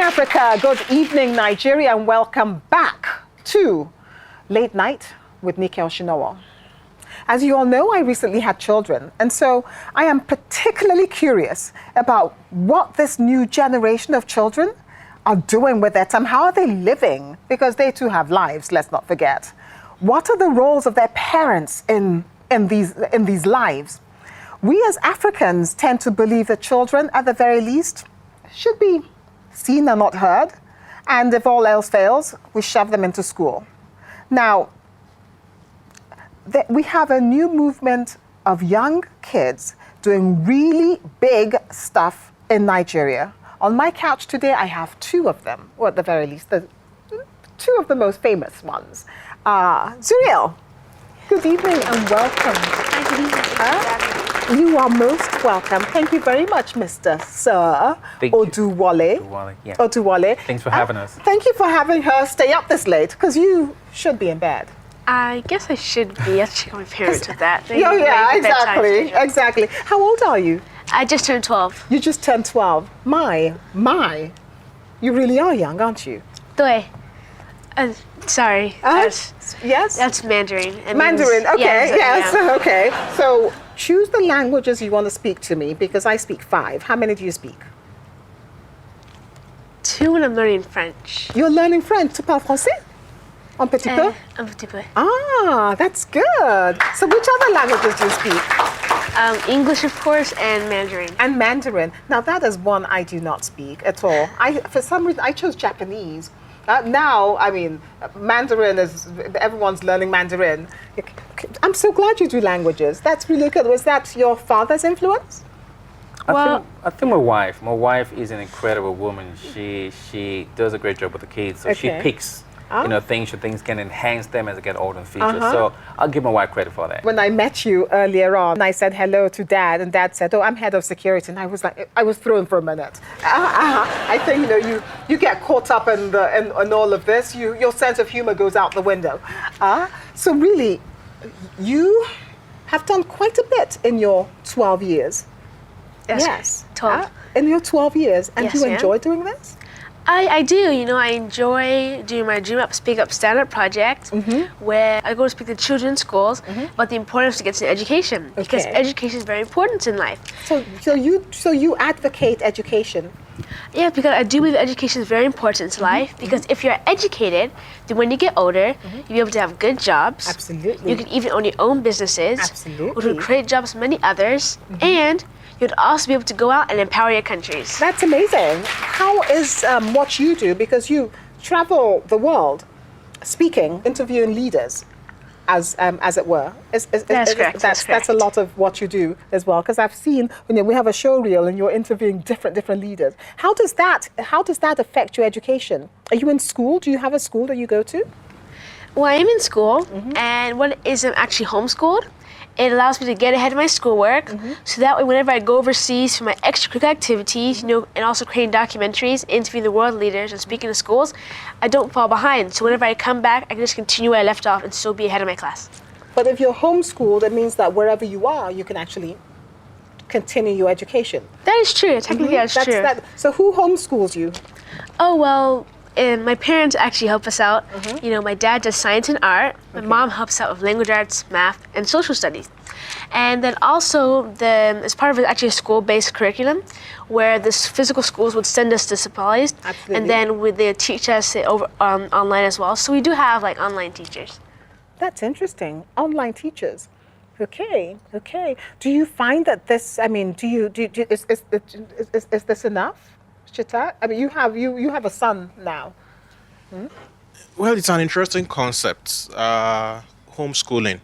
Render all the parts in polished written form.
Africa, good evening Nigeria, and welcome back to Late Night with Nike Oshinowo. As you all know, I recently had children, and so I am particularly curious about what this new generation of children are doing with their time. How are they living? Because they too have lives, let's not forget. What are the roles of their parents in these lives? We as Africans tend to believe that children, at the very least, should be seen and not heard, and if all else fails, we shove them into school. Now, we have a new movement of young kids doing really big stuff in Nigeria. On my couch today, I have two of them, or at the very least, two of the most famous ones. Zuriel, good evening and welcome. Good evening. You are most welcome. Thank you very much, Mr. Sir Oduwole. Oduwole. Thanks for having us. Thank you for having her stay up this late, because you should be in bed. I guess I should be. I have to check on my parents with that. Yeah, exactly. How old are you? I just turned 12. You just turned 12. My. You really are young, aren't you? Doi. Sorry. Yes? That's Mandarin. Mandarin, okay, yeah. Okay. So choose the languages you want to speak to me, because I speak 5. How many do you speak? 2, and I'm learning French. You're learning French. Tu parles français? Un petit peu? Un petit peu. Ah, that's good. So which other languages do you speak? English, of course, and Mandarin. And Mandarin. Now that is one I do not speak at all. For some reason, I chose Japanese. Now, I mean, Mandarin is, everyone's learning Mandarin. I'm so glad you do languages. That's really good. Was that your father's influence? I think my wife is an incredible woman. She does a great job with the kids. So she picks things can enhance them as they get older in the future. So I'll give my wife credit for that. When I met you earlier on, I said hello to Dad, and Dad said, "Oh, I'm head of security," and I was like, I was thrown for a minute. I think you get caught up in all of this. Your sense of humor goes out the window. So really, you have done quite a bit in your 12 years. Yes. 12. In your 12 years, and yes, you enjoy doing this? I do. I enjoy doing my Dream Up, Speak Up, Stand Up project, where I go to speak to children's schools about the importance of getting education, because education is very important in life. So you advocate education? Yeah, because I do believe education is very important in life, because if you're educated, then when you get older, you'll be able to have good jobs. Absolutely. You can even own your own businesses. Absolutely. Which will create jobs for many others, and you'd also be able to go out and empower your countries. That's amazing. How is what you do, because you travel the world speaking, interviewing leaders, as it were. That's correct. That's a lot of what you do as well, because I've seen we have a show reel and you're interviewing different leaders. How does that affect your education? Are you in school? Do you have a school that you go to? Well, I am in school, and what is I'm actually homeschooled. It allows me to get ahead of my schoolwork, so that way whenever I go overseas for my extracurricular activities, and also creating documentaries, interviewing the world leaders, and speaking to schools, I don't fall behind. So whenever I come back, I can just continue where I left off and still be ahead of my class. But if you're homeschooled, it means that wherever you are, you can actually continue your education. That is true. Technically, that's true. So who homeschools you? Oh, well, my parents actually help us out. My dad does science and art. My mom helps out with language arts, math, and social studies. And then also, as part of it, actually a school-based curriculum, where the physical schools would send us the supplies, and then they teach us it over online as well. So we do have online teachers. That's interesting. Online teachers. Okay. Do you find that this? I mean, is this enough? I mean, you have a son now. Well, it's an interesting concept, homeschooling.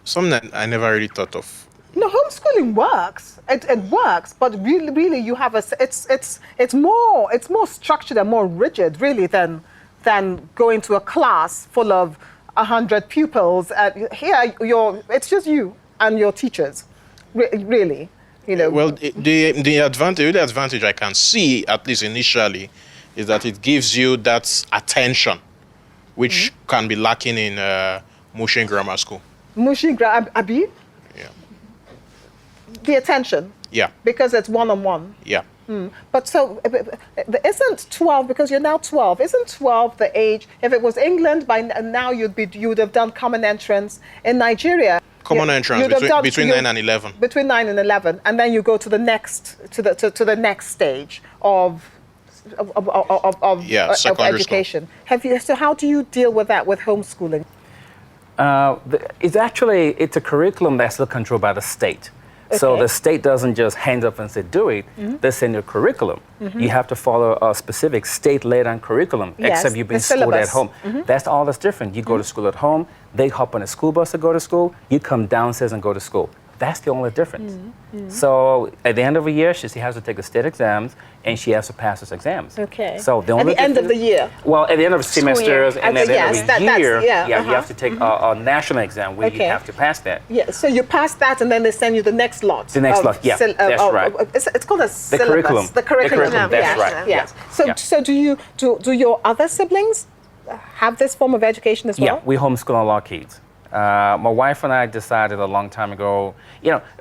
Something that I never really thought of. No, homeschooling works. It works, but really, you have it's more structured and more rigid, really, than going to a class full of 100 pupils. Here, it's just you and your teachers, really. Well, the advantage I can see, at least initially, is that it gives you that attention, which can be lacking in Mushin Grammar School. Mushin Grammar, Abi? Yeah. The attention? Yeah. Because it's one-on-one? Yeah. But so isn't 12, because you're now 12, isn't 12 the age? If it was England, by now you would have done common entrance. In Nigeria, Common entrance between 9 and 11. Between 9 and 11, and then you go to the next to the next stage of secondary education. So how do you deal with that with homeschooling? It's a curriculum that's still controlled by the state. So the state doesn't just hand up and say, do it. They send you a curriculum. You have to follow a specific state-laid on curriculum, except you've been schooled at home. That's all that's different. You go to school at home, they hop on a school bus to go to school, you come downstairs and go to school. That's the only difference. So at the end of the year, she has to take the state exams, and she has to pass those exams. Okay. So the at only the end of the year? Well, at the end of semesters and at the end of the year, you have to take a national exam where you have to pass that. Yeah, so you pass that, and then they send you the next lot. The next lot, yeah, that's right. It's called a syllabus. Curriculum. The curriculum. That's right. Yes. So do your other siblings have this form of education as well? Yeah, we homeschool all our kids. My wife and I decided a long time ago,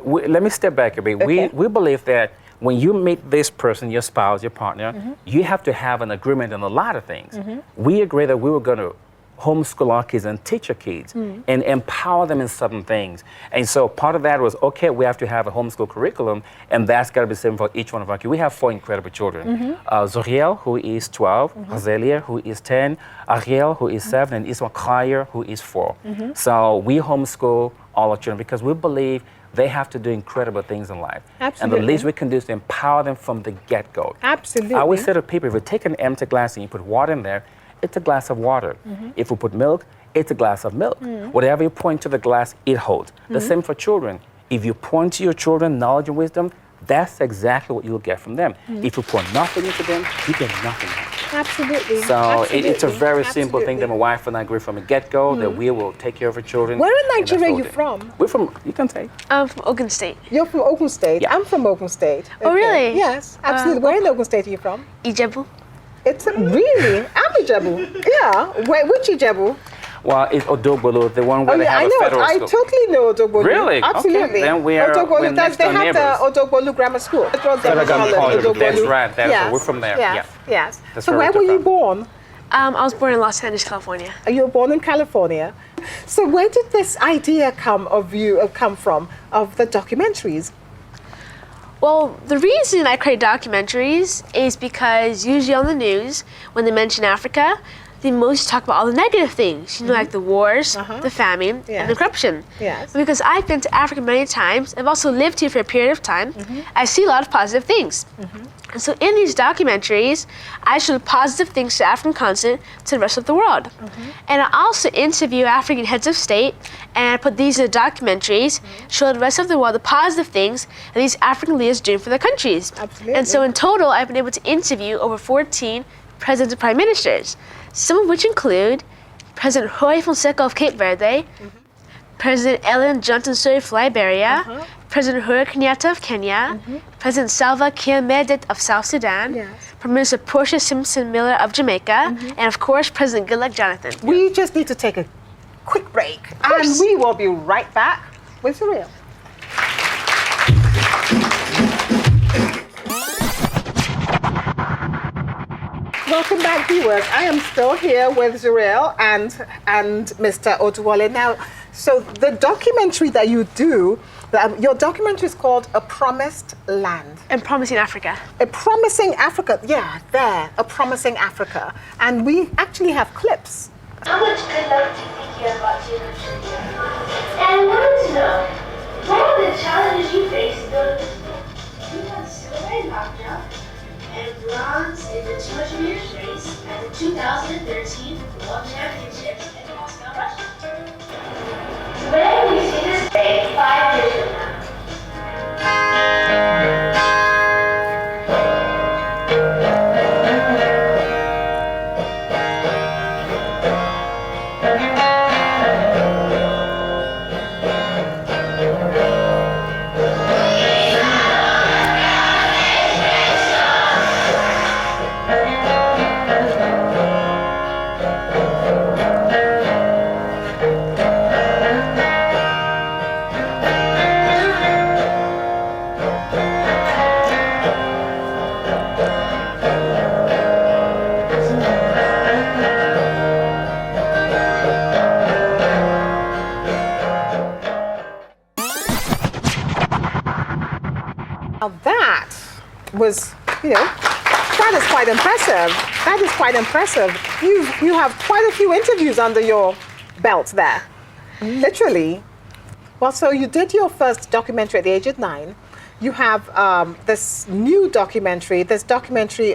let me step back a bit. Okay. We believe that when you meet this person, your spouse, your partner, you have to have an agreement on a lot of things. We agreed that we were going to homeschool our kids and teach our kids and empower them in certain things. And so part of that was, okay, we have to have a homeschool curriculum, and that's got to be the same for each one of our kids. We have 4 incredible children. Zuriel, who is 12, Roselia, who is 10, Ariel, who is 7, and Isma Khair, who is 4. So we homeschool all our children because we believe they have to do incredible things in life. Absolutely. And the least we can do is to empower them from the get-go. Absolutely. I always say to people, if you take an empty glass and you put water in there, it's a glass of water. If we put milk, it's a glass of milk. Whatever you pour into the glass, it holds. The same for children. If you pour into your children knowledge and wisdom, that's exactly what you'll get from them. If you pour nothing into them, you get nothing. Absolutely. So it's a very simple thing that my wife and I agree from the get-go that we will take care of our children. Where in Nigeria are you from? We're from, you can say. I'm from Ogun State. You're from Ogun State? Yeah. I'm from Ogun State. Oh, really? Yes, absolutely. Where in Ogun State are you from? Ijebu. It's really? I'm Ijebu. Yeah. Which Ijebu? Well, it's Odogbolo, the one where they have I a know. federal I school. totally know Odogbolu. Really? Absolutely. Okay. Then we're next they door have neighbors. the Odogbolu Grammar School. Federal Government College. That's right. We're from there. Yes. Yeah. Yes. That's So where where we were took you from. born? I was born in Los Angeles, California. You were born in California. So where did this idea come from of the documentaries? Well, the reason I create documentaries is because usually on the news, when they mention Africa, they mostly talk about all the negative things, like the wars, the famine, and the corruption. Yes. Because I've been to Africa many times, I've also lived here for a period of time, I see a lot of positive things. And so in these documentaries, I show positive things to the African continent to the rest of the world. And I also interview African heads of state, and I put these in the documentaries, show the rest of the world the positive things that these African leaders do for their countries. Absolutely. And so in total, I've been able to interview over 14 presidents and prime ministers, some of which include President Roy Fonseca of Cape Verde, President Ellen Johnson Sirleaf of Liberia, President Uhuru Kenyatta of Kenya, President Salva Kiir Mayardit of South Sudan, Prime Minister Portia Simpson Miller of Jamaica, and of course President Goodluck Jonathan. We just need to take a quick break, and we will be right back with Zuriel. Welcome back, viewers. I am still here with Zuriel and Mr. Oduwole. Now, so the documentary that you do, your documentary is called A Promised Land. And Promising Africa. A Promising Africa. Yeah, there. A Promising Africa. And we actually have clips. How much good luck do you think you have about to your children? And I wanted to know, what are the challenges you face in building this book? You won silver in lockdown and bronze in the 200-meter race at the 2013 World Championships in Moscow, Russia. Where will you see this day 5 years from now? Now that was, that is quite impressive. That is quite impressive. You have quite a few interviews under your belt there, literally. Well, so you did your first documentary at the age of 9. You have this documentary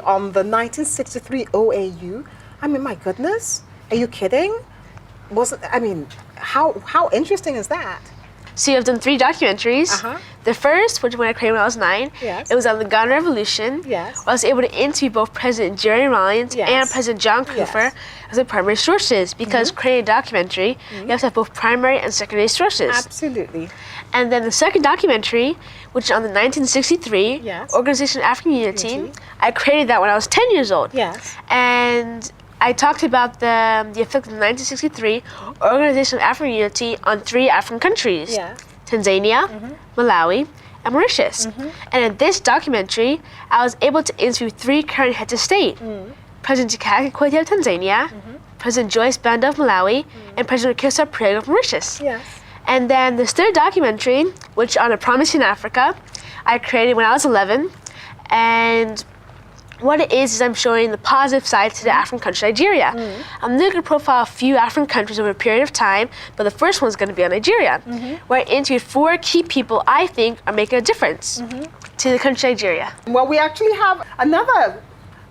on the 1963 OAU. I mean, my goodness, are you kidding? How interesting is that? So I've done 3 documentaries. The first, which when I created when I was 9, Yes. it was on the Ghana Revolution. Yes. I was able to interview both President Jerry Rawlings Yes. and President John Cooper as the primary sources, because creating a documentary, you have to have both primary and secondary sources. Absolutely. And then the second documentary, which is on the 1963 Yes. Organization of African Unity, I created that when I was 10 years old. Yes. And I talked about the effect of the 1963 Organization of African Unity on 3 African countries, Yes. Tanzania, Malawi, and Mauritius. And in this documentary, I was able to interview 3 current heads of state, President Jakaya Kikwete of Tanzania, President Joyce Banda of Malawi, and President Kisa Prego of Mauritius. Yes. And then this third documentary, which on A Promise in Africa, I created when I was 11. And what it is I'm showing the positive side to the African country, Nigeria. I'm going to profile a few African countries over a period of time, but the first one's going to be on Nigeria, where I interviewed 4 key people I think are making a difference to the country Nigeria. Well, we actually have another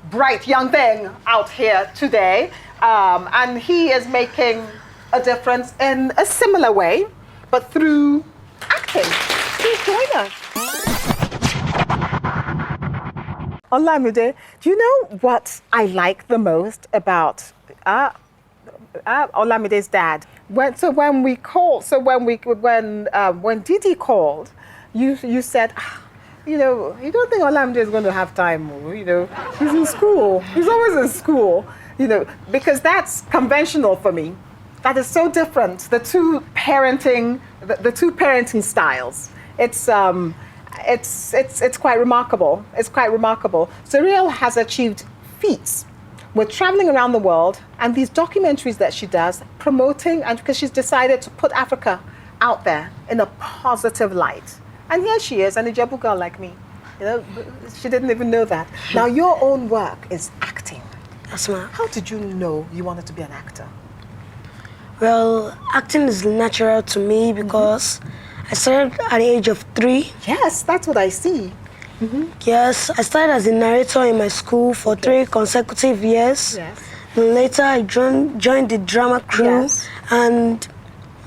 bright young thing out here today, and he is making a difference in a similar way, but through acting. Please join us. Olamide, do you know what I like the most about Olamide's dad? When Didi called, you said, you don't think Olamide is going to have time, he's in school, he's always in school, because that's conventional for me. That is so different. The two parenting styles. It's quite remarkable. It's quite remarkable. Zuriel has achieved feats with traveling around the world and these documentaries that she does, promoting, and because she's decided to put Africa out there in a positive light. And here she is, an Ijebu girl like me. She didn't even know that. Now your own work is acting. That's right. How did you know you wanted to be an actor? Well, acting is natural to me because I started at the age of 3. Yes, that's what I see. Yes, I started as a narrator in my school for 3 consecutive years. Yes. And later I joined the drama crew, Yes. and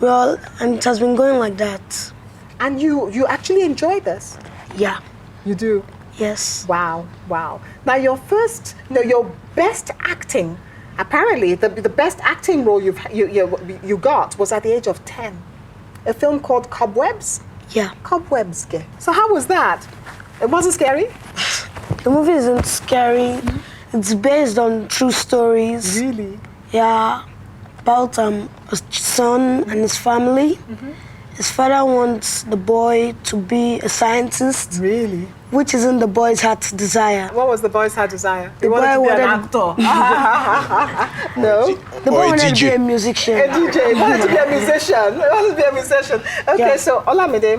it has been going like that. And you actually enjoy this? Yeah. You do? Yes. Wow. Now your best acting, apparently the best acting role you got was at the age of 10. A film called Cobwebs? Yeah. Cobwebs. So how was that? It wasn't scary? The movie isn't scary. It's based on true stories. Really? Yeah. About a son and his family. His father wants the boy to be a scientist. Really? Which isn't the boy's heart's desire. What was the boy's heart desire? He The wanted to boy be an wanted- actor. No? The boy Or a wanted to be DJ. a musician. A DJ. He wanted to be a musician. Okay, Yeah. so Olamide,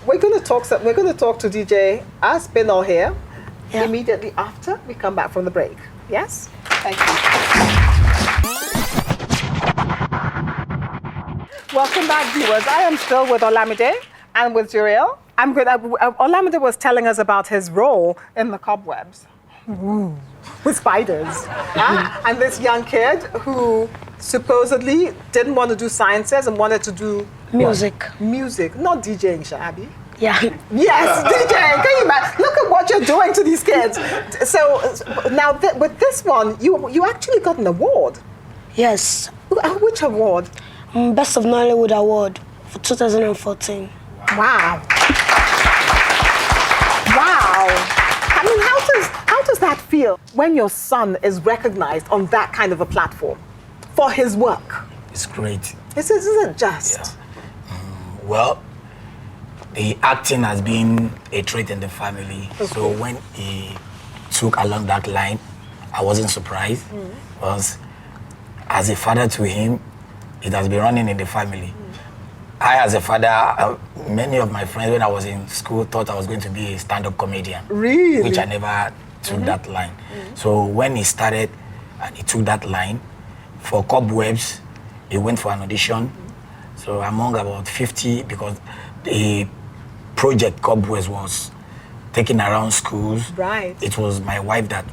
we're going to talk to DJ Aspinall here Yeah. immediately after we come back from the break. Yes? Thank you. Welcome back, viewers. I am still with Olamide and with Zuriel. Olamide was telling us about his role in the Cobwebs. Ooh, with spiders. And this young kid who supposedly didn't want to do sciences and wanted to do Music. what? Music, not DJing, Shabi. Yeah. Yes, DJing. Can you imagine? Look at what you're doing to these kids. So now with this one, you actually got an award. Yes. Which award? Best of Nollywood Award for 2014. Wow. Wow. I mean, how does that feel when your son is recognized on that kind of a platform for his work? It's great. This isn't just. Well, the acting has been a trait in the family. Okay. So when he took along that line, I wasn't surprised because as a father to him, it has been running in the family. I, as a father, many of my friends when I was in school thought I was going to be a stand-up comedian. Really? Which I never took that line. So when he started and he took that line, for Cobwebs, he went for an audition. So among about 50, because the project Cobwebs was taken around schools. Right. It was my wife that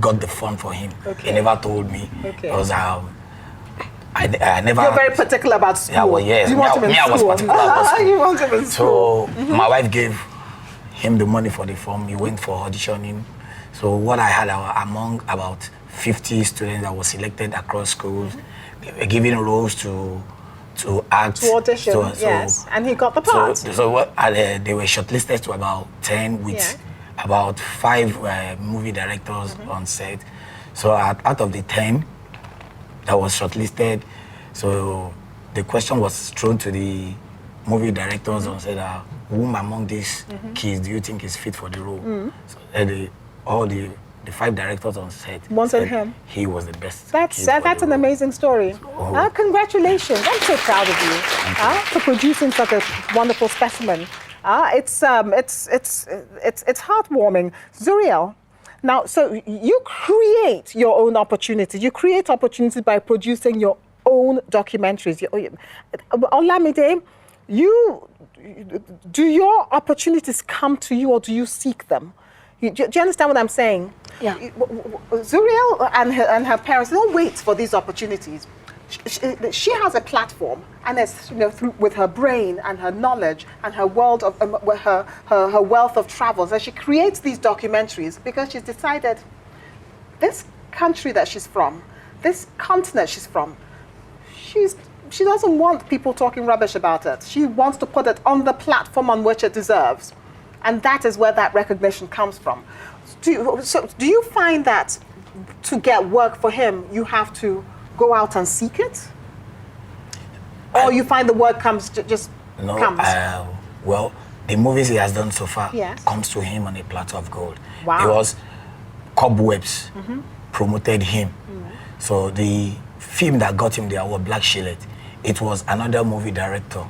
got the fund for him. Okay. He never told me. Okay. Because I never... You're very particular about school. Yeah, well, yes. You want him in I was school. particular about school. You want him in school. So my wife gave him the money for the form. He went for auditioning. So what I had among about 50 students that were selected across schools, they were given roles to act. To audition, So- yes. And he got the part. So what, they were shortlisted to about 10 with about 5 movie directors on set. So out of the 10 that was shortlisted, so the question was thrown to the movie directors and said, whom among these kids do you think is fit for the role? So all the 5 directors on set Wanted said him. he was the best. That's kid for that's the an role. amazing story. Congratulations! I'm so proud of you for producing such a wonderful specimen. It's heartwarming. Zuriel, now so you create your own opportunities. You create opportunities by producing your own documentaries. Olamide, do your opportunities come to you or do you seek them? Do you understand what I'm saying? Yeah. Zuriel and her parents don't wait for these opportunities. She has a platform, and it's with her brain and her knowledge and her world of her wealth of travels, and she creates these documentaries because she's decided this country that she's from, this continent she's from, she doesn't want people talking rubbish about it. She wants to put it on the platform on which it deserves. And that is where that recognition comes from. Do you find that to get work for him, you have to go out and seek it? Or you find the work comes? Well, the movies he has done so far Yes. comes to him on a platter of gold. Wow. Because Cobwebs promoted him. So the film that got him the award, Black Shillet, it was another movie director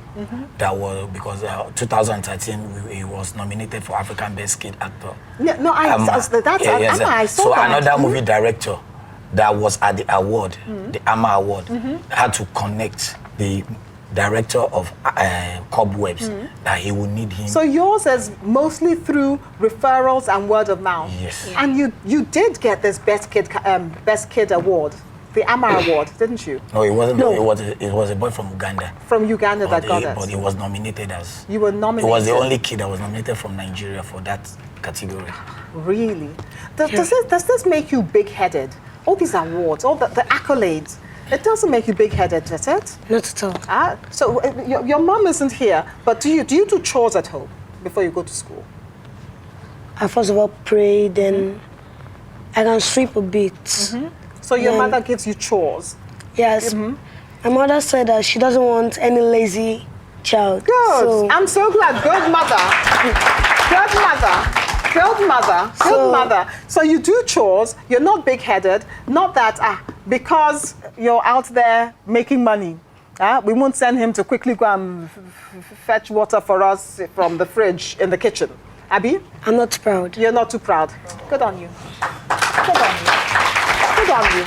that was, because 2013 he was nominated for African Best Kid Actor. I saw So that. another movie director that was at the award, the AMA award, had to connect the director of Cobwebs that he would need him. So yours is mostly through referrals and word of mouth. Yes. Yeah. And you did get this Best Kid award, the AMA award, didn't you? No, it wasn't. No. It was a boy from Uganda. From Uganda that got But it. he was nominated as. You were nominated. He was the only kid that was nominated from Nigeria for that category. Really? Does this make you big-headed? All these awards, all the accolades, it doesn't make you big-headed, does it? Not at all. So your mom isn't here, but do you do chores at home before you go to school? I first of all pray, then I can sweep a bit. So your Yeah. mother gives you chores. Yes. My mother said that she doesn't want any lazy child. Good. So, I'm so glad. Good mother. Good mother. Good mother. Good So- mother. So you do chores. You're not big-headed. Not that because you're out there making money. We won't send him to quickly go and fetch water for us from the fridge in the kitchen. Abby, I'm not proud. you're not too proud. Good on you. Good on you. Good on you.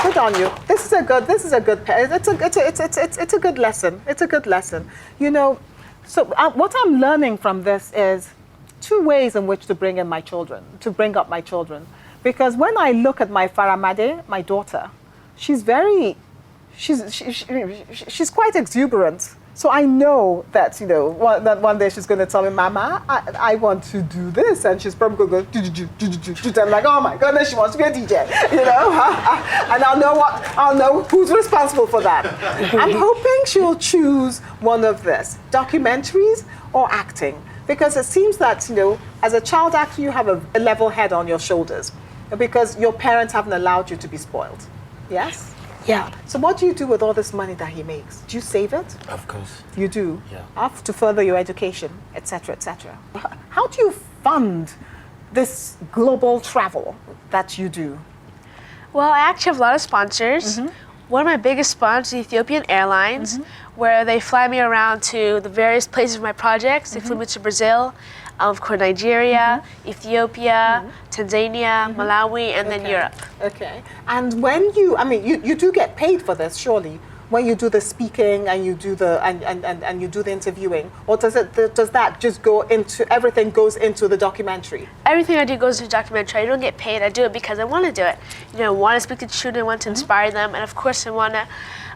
Good on you. This is a good. It's a good lesson. It's a good lesson. So what I'm learning from this is 2 ways in which to bring up my children. Because when I look at my Faramade, my daughter, she's quite exuberant. So I know that, that one day she's going to tell me, Mama, I want to do this. And she's probably going to go, I'm like, oh my goodness, she wants to be a DJ, And I'll know who's responsible for that. I'm hoping she'll choose one of this, documentaries or acting. Because it seems that, as a child actor, you have a level head on your shoulders. Because your parents haven't allowed you to be spoiled. Yes? Yeah. So what do you do with all this money that he makes? Do you save it? Of course. You do? Yeah. To further your education, etc., etc. How do you fund this global travel that you do? Well, I actually have a lot of sponsors. One of my biggest sponsors is Ethiopian Airlines. where they fly me around to the various places of my projects. They flew me to Brazil, of course Nigeria, Ethiopia, Tanzania, Malawi, and then Europe. Okay. And when you, I mean, you do get paid for this, surely, when you do the speaking and you do the and you do the interviewing, or does that just go into, everything goes into the documentary? Everything I do goes into the documentary. I don't get paid. I do it because I want to do it. You know, I want to speak to children, I want to inspire them, and of course I want to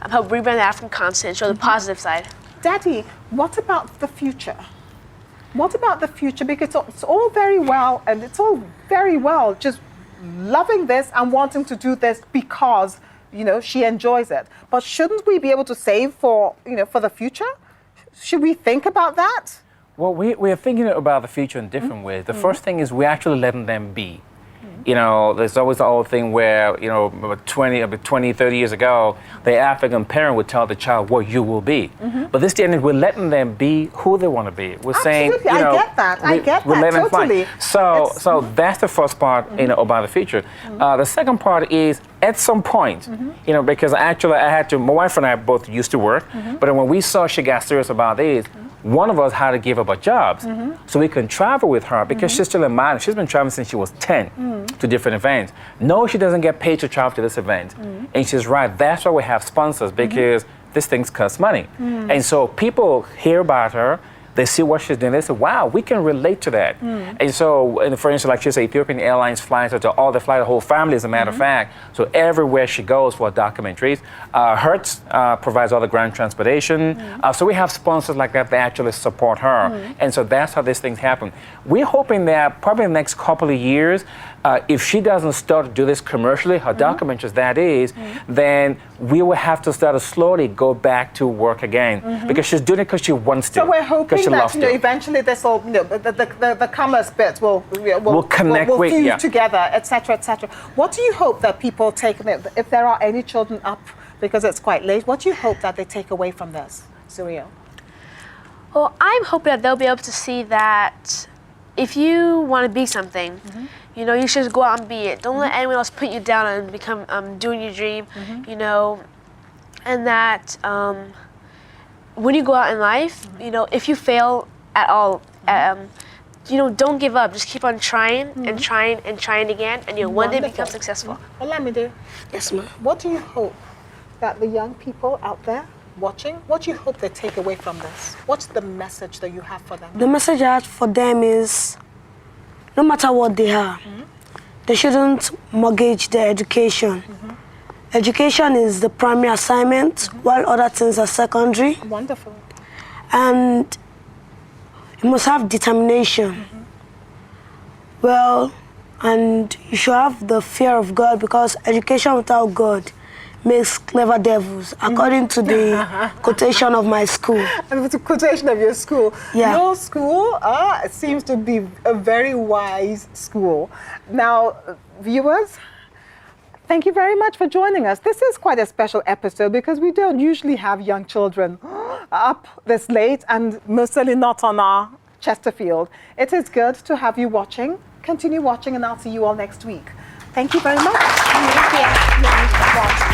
help rebrand the African continent, show the positive side. Daddy, what about the future? What about the future? Because it's all very well, and it's all very well just loving this and wanting to do this because, you know, she enjoys it. But shouldn't we be able to save for, you know, for the future? Should we think about that? Well, we are thinking about the future in different ways. The first thing is we're actually letting them be. You know, there's always the old thing where, you know, about 20, 30 years ago, the African parent would tell the child what you will be. But this day and age, we're letting them be who they want to be. We're saying, you know, I get that, totally. So that's the first part, you know, about the future. The second part is at some point, you know, because actually I had to, my wife and I both used to work, but when we saw she got serious about this, one of us had to give up our jobs so we can travel with her because she's still in mind. She's been traveling since she was 10 to different events. No, she doesn't get paid to travel to this event. And she's right, that's why we have sponsors, because these things cost money. And so people hear about her, they see what she's doing, they say, wow, we can relate to that. And so, and for instance, like she said, Ethiopian Airlines flies her to all the flight, the whole family, as a matter of fact. So everywhere she goes for documentaries. Hertz provides all the ground transportation. So we have sponsors like that that actually support her. And so that's how these things happen. We're hoping that probably in the next couple of years, if she doesn't start to do this commercially, her documentaries that is, then we will have to start to slowly go back to work again because she's doing it because she wants to. So we're hoping that, you know, eventually this will, you know, the commerce bit will connect will fuse together, etc., etc. What do you hope that people take, if there are any children up, because it's quite late, what do you hope that they take away from this, Zuriel? Well, I'm hoping that they'll be able to see that if you want to be something, you know, you should just go out and be it. Don't let anyone else put you down and become doing your dream, you know, and that when you go out in life, you know, if you fail at all, you know, don't give up. Just keep on trying and trying and trying again, and you'll one day become successful. Olamide, Yes, ma'am. what do you hope that the young people out there watching, what do you hope they take away from this? What's the message that you have for them? The message I have for them is, no matter what they are, they shouldn't mortgage their education. Education is the primary assignment, while other things are secondary. Wonderful. And you must have determination. Well, and you should have the fear of God, because education without God makes clever devils, according to the quotation of my school. And it's a quotation of your school. Yeah. Your school seems to be a very wise school. Now, viewers, thank you very much for joining us. This is quite a special episode because we don't usually have young children up this late, and most certainly not on our Chesterfield. It is good to have you watching. Continue watching, and I'll see you all next week. Thank you very much. Thank you.